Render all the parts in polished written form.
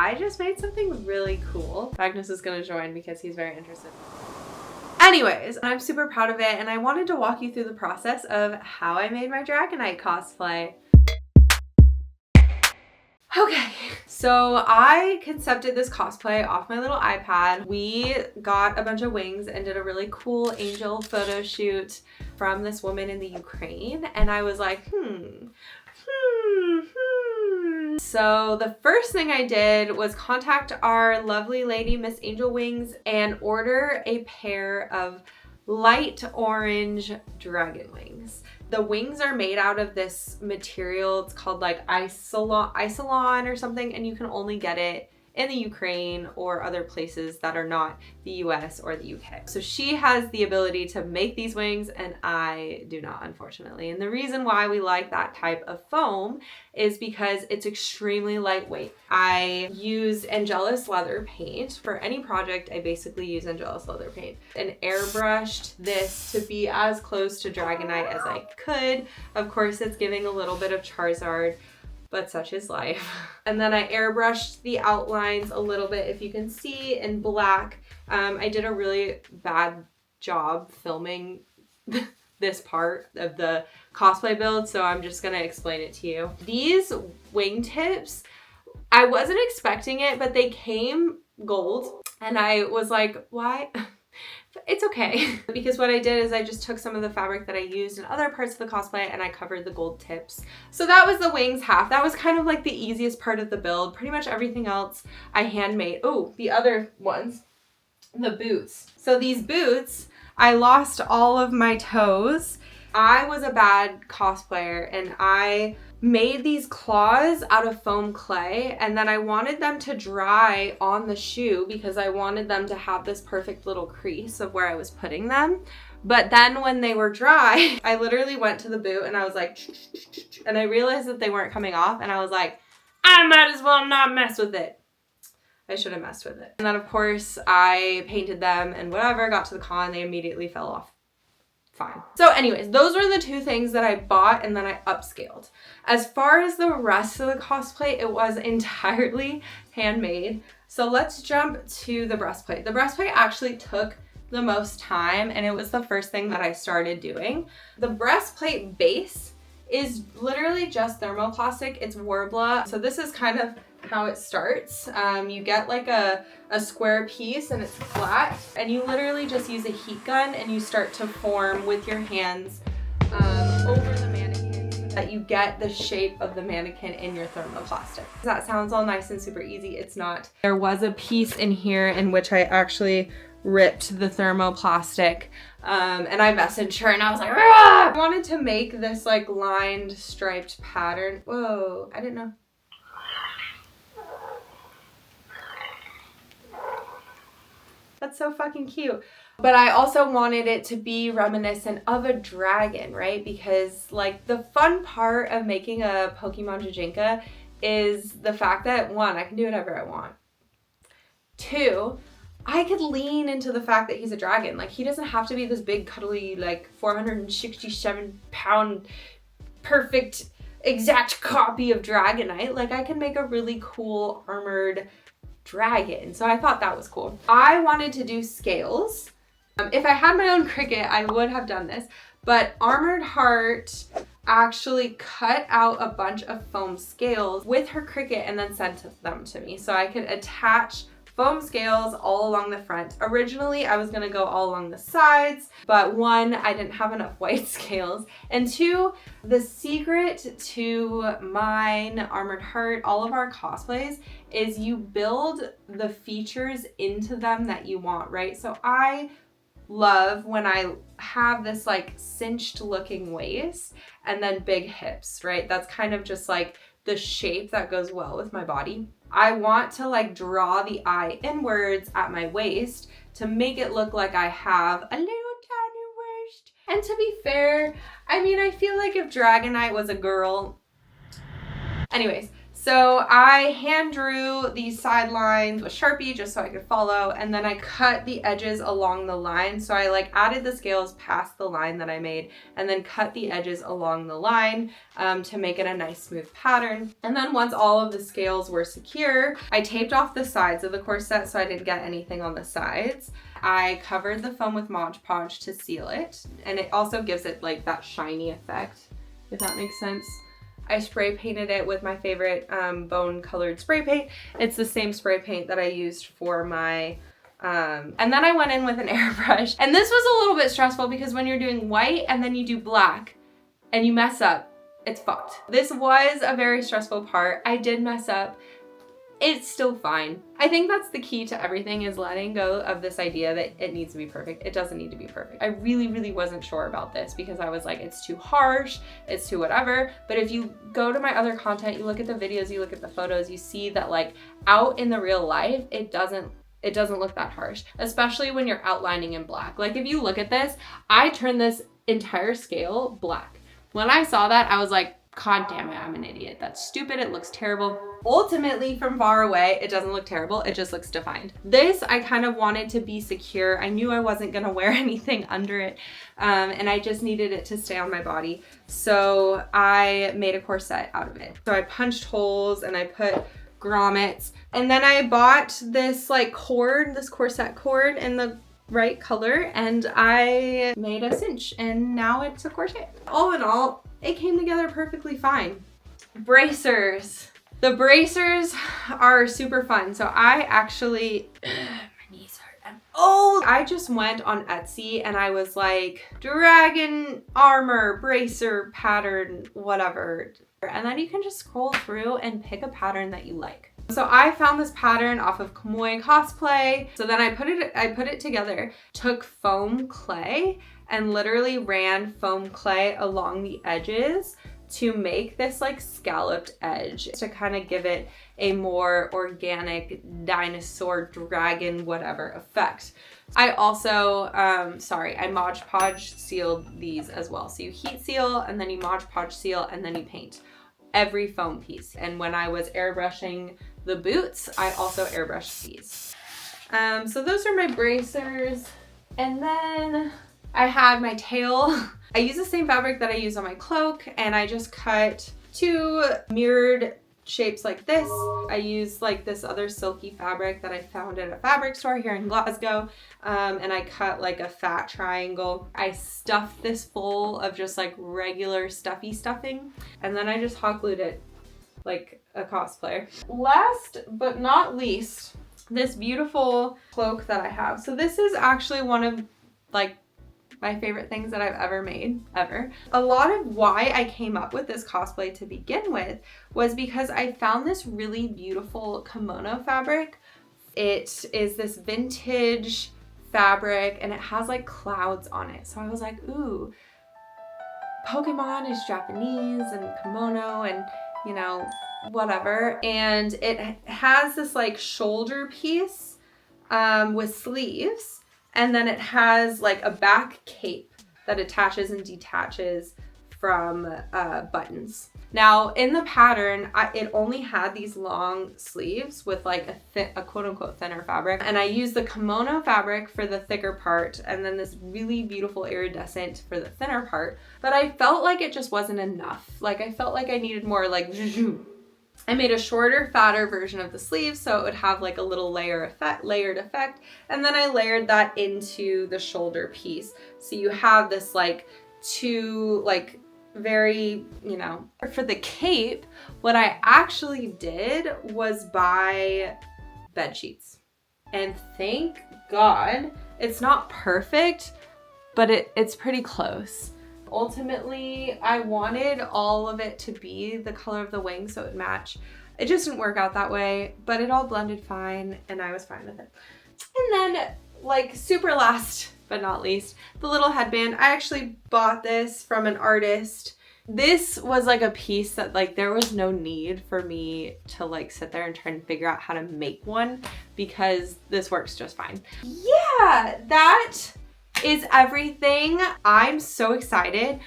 I just made something really cool. Magnus is gonna join because he's very interested. Anyways, I'm super proud of it, and I wanted to walk you through the process of how I made my Dragonite cosplay. Okay, so I concepted this cosplay off my little iPad. We got a bunch of wings and did a really cool angel photo shoot from this woman in the Ukraine, and I was like, So the first thing I did was contact our lovely lady, Miss Angel Wings, and order a pair of light orange dragon wings. The wings are made out of this material. It's called like isolon or something, and you can only get it in the Ukraine or other places that are not the US or the UK. So she has the ability to make these wings and I do not, unfortunately. And the reason why we like that type of foam is because it's extremely lightweight. I use Angelus leather paint. For any project, I basically use Angelus leather paint and airbrushed this to be as close to Dragonite as I could. Of course, it's giving a little bit of Charizard, but such is life. And then I airbrushed the outlines a little bit, if you can see, in black. I did a really bad job filming this part of the cosplay build, so I'm just gonna explain it to you. These wingtips, I wasn't expecting it, but they came gold, and I was like, why? It's okay. Because what I did is I just took some of the fabric that I used in other parts of the cosplay and I covered the gold tips. So that was the wings half. That was kind of like the easiest part of the build. Pretty much everything else I handmade. Oh, the other ones, the boots. So these boots, I lost all of my toes. I was a bad cosplayer and I made these claws out of foam clay, and then I wanted them to dry on the shoe because I wanted them to have this perfect little crease of where I was putting them. But then when they were dry, I literally went to the boot and I was like, and I realized that they weren't coming off, and I was like, I might as well not mess with it. I should have messed with it. And then of course I painted them and whatever, got to the con, they immediately fell off. Fine. So anyways, those were the two things that I bought and then I upscaled. As far as the rest of the cosplay, it was entirely handmade. So let's jump to the breastplate. The breastplate actually took the most time and it was the first thing that I started doing. The breastplate base is literally just thermoplastic. It's Worbla. So this is kind of how it starts. You get like a square piece and it's flat, and you literally just use a heat gun and you start to form with your hands over the mannequin so that you get the shape of the mannequin in your thermoplastic. That sounds all nice and super easy. It's not. There was a piece in here in which I actually ripped the thermoplastic and I messaged her and I was like, Rah! I wanted to make this like lined striped pattern. Whoa, I didn't know. That's so fucking cute. But I also wanted it to be reminiscent of a dragon, right? Because like the fun part of making a Pokemon Jijinka is the fact that one, I can do whatever I want. Two, I could lean into the fact that he's a dragon. Like he doesn't have to be this big cuddly like 467-pound perfect exact copy of Dragonite. Like I can make a really cool armored dragon. So I thought that was cool. I wanted to do scales. If I had my own Cricut, I would have done this, but Armored Heart actually cut out a bunch of foam scales with her Cricut and then sent them to me so I could attach foam scales all along the front. Originally, I was gonna go all along the sides, but one, I didn't have enough white scales, and two, the secret to mine, Armored Heart, all of our cosplays, is you build the features into them that you want, right? So I love when I have this like cinched looking waist and then big hips, right? That's kind of just like the shape that goes well with my body. I want to like draw the eye inwards at my waist to make it look like I have a little tiny waist. And to be fair, I mean, I feel like if Dragonite was a girl. Anyways, so So I hand drew these sidelines with Sharpie just so I could follow, and then I cut the edges along the line. So I like added the scales past the line that I made and then cut the edges along the line to make it a nice smooth pattern. And then once all of the scales were secure, I taped off the sides of the corset so I didn't get anything on the sides. I covered the foam with Mod Podge to seal it, and it also gives it like that shiny effect, if that makes sense. I spray painted it with my favorite bone colored spray paint. It's the same spray paint that I used for my, and then I went in with an airbrush. And this was a little bit stressful because when you're doing white and then you do black and you mess up, it's fucked. This was a very stressful part. I did mess up. It's still fine. I think that's the key to everything, is letting go of this idea that it needs to be perfect. It doesn't need to be perfect. I really wasn't sure about this because I was like, it's too harsh, it's too whatever. But if you go to my other content, you look at the videos, you look at the photos, you see that like out in the real life, it doesn't look that harsh, especially when you're outlining in black. Like if you look at this, I turned this entire scale black. When I saw that, I was like, God damn it, I'm an idiot. That's stupid, it looks terrible. Ultimately, from far away, it doesn't look terrible, it just looks defined. This, I kind of wanted to be secure. I knew I wasn't gonna wear anything under it, and I just needed it to stay on my body. So I made a corset out of it. So I punched holes and I put grommets, and then I bought this like cord, this corset cord in the right color, and I made a cinch, and now it's a corset. All in all, it came together perfectly fine. Bracers. The bracers are super fun. So I actually, my knees hurt. I just went on Etsy and I was like, dragon armor, bracer, pattern, whatever. And then you can just scroll through and pick a pattern that you like. So I found this pattern off of Dragonite Cosplay. So then I put it together, took foam clay and literally ran foam clay along the edges to make this like scalloped edge to kind of give it a more organic dinosaur, dragon, whatever effect. I also, I Mod Podge sealed these as well. So you heat seal and then you Mod Podge seal and then you paint every foam piece. And when I was airbrushing the boots, I also airbrushed these. So those are my bracers. And then I had my tail. I use the same fabric that I use on my cloak, and I just cut two mirrored shapes like this. I used like this other silky fabric that I found at a fabric store here in Glasgow, and I cut like a fat triangle. I stuffed this full of just like regular stuffy stuffing, and then I just hot glued it like a cosplayer. Last but not least, this beautiful cloak that I have. So this is actually one of like my favorite things that I've ever made, ever. A lot of why I came up with this cosplay to begin with was because I found this really beautiful kimono fabric. It is this vintage fabric and it has like clouds on it. So I was like, ooh, Pokemon is Japanese and kimono and, you know, whatever. And it has this like shoulder piece with sleeves. And then it has like a back cape that attaches and detaches from buttons. Now in the pattern, it only had these long sleeves with like a quote unquote thinner fabric. And I used the kimono fabric for the thicker part and then this really beautiful iridescent for the thinner part. But I felt like it just wasn't enough. Like I felt like I needed more like zhuzh. I made a shorter, fatter version of the sleeves so it would have like a little layered effect. And then I layered that into the shoulder piece. So you have this like two, like very, you know, for the cape, what I actually did was buy bed sheets. And thank God it's not perfect, but it's pretty close. Ultimately, I wanted all of it to be the color of the wing so it would match. It just didn't work out that way, but it all blended fine and I was fine with it. And then like super last but not least, the little headband. I actually bought this from an artist. This was like a piece that like there was no need for me to like sit there and try and figure out how to make one because this works just fine. Yeah, that is everything. I'm so excited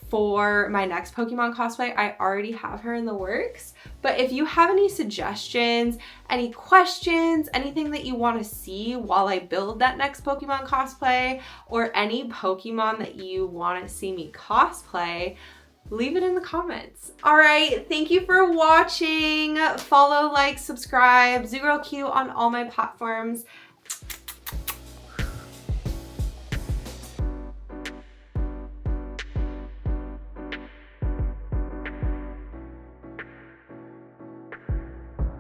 for my next Pokemon cosplay. I already have her in the works. But if you have any suggestions, any questions, anything that you want to see while I build that next Pokemon cosplay, or any Pokemon that you want to see me cosplay, leave it in the comments. All right, thank you for watching. Follow, like, subscribe, zoogirlq on all my platforms.